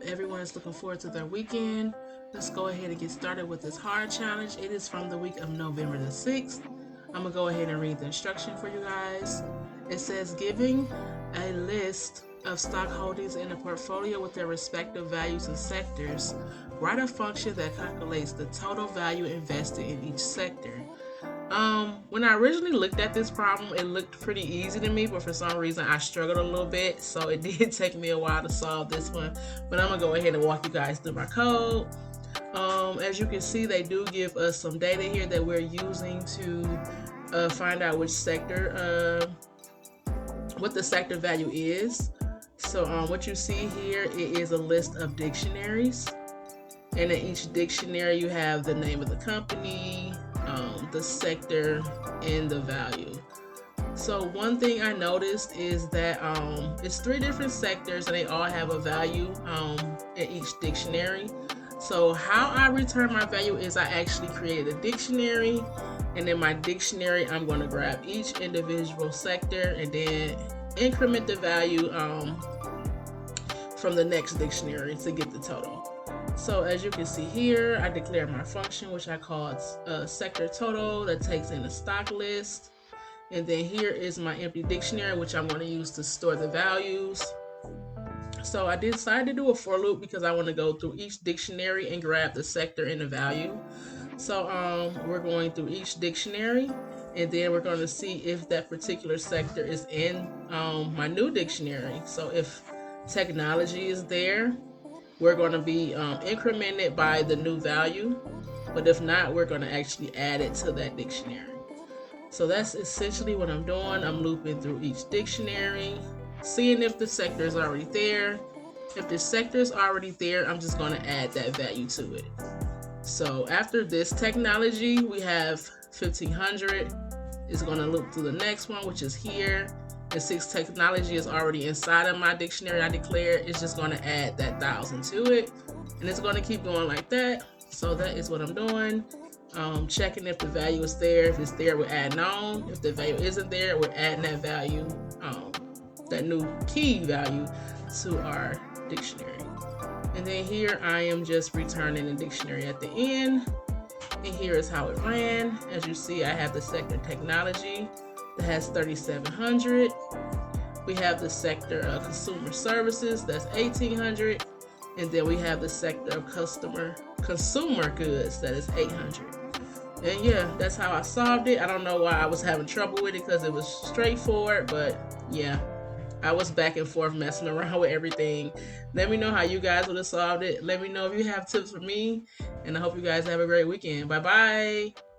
everyone is looking forward to their weekend. Let's go ahead and get started with this hard challenge. It is from the week of November the 6th. I'm going to go ahead and read the instruction for you guys. It says, giving a list of stock holdings in a portfolio with their respective values and sectors, write a function that calculates the total value invested in each sector. When I originally looked at this problem, it looked pretty easy to me, but for some reason I struggled a little bit, so it did take me a while to solve this one. But I'm gonna go ahead and walk you guys through my code. As you can see, they do give us some data here that we're using to find out which sector, what the sector value is. So what you see here, it is a list of dictionaries, and in each dictionary you have the name of the company, the sector, and the value. So one thing I noticed is that it's 3 different sectors and they all have a value in each dictionary. So how I return my value is I actually created a dictionary, and in my dictionary I'm going to grab each individual sector and then increment the value from the next dictionary to get the total. So as you can see here, I declare my function, which I call sector total, that takes in the stock list. And then here is my empty dictionary, which I'm going to use to store the values. So I decided to do a for loop because I want to go through each dictionary and grab the sector and the value. So we're going through each dictionary, and then we're going to see if that particular sector is in my new dictionary. So if technology is there, we're going to be incremented by the new value, but if not, we're going to actually add it to that dictionary. So that's essentially what I'm doing. I'm looping through each dictionary, seeing if the sector is already there. If the sector is already there, I'm just going to add that value to it. So after this technology, we have 1500. It's going to loop through the next one, which is here. And since technology is already inside of my dictionary, I declare it's just going to add that 1000 to it. And it's going to keep going like that. So that is what I'm doing. Checking if the value is there. If it's there, we're adding on. If the value isn't there, we're adding that value, that new key value to our dictionary. And then here I am just returning the dictionary at the end. And here is how it ran. As you see, I have the sector technology that has 3700. We have the sector of consumer services, that's 1800. And then we have the sector of consumer goods, that is 800. And yeah, that's how I solved it. I don't know why I was having trouble with it because it was straightforward, but yeah, I was back and forth messing around with everything. Let me know how you guys would have solved it. Let me know if you have tips for me, and I hope you guys have a great weekend. Bye bye.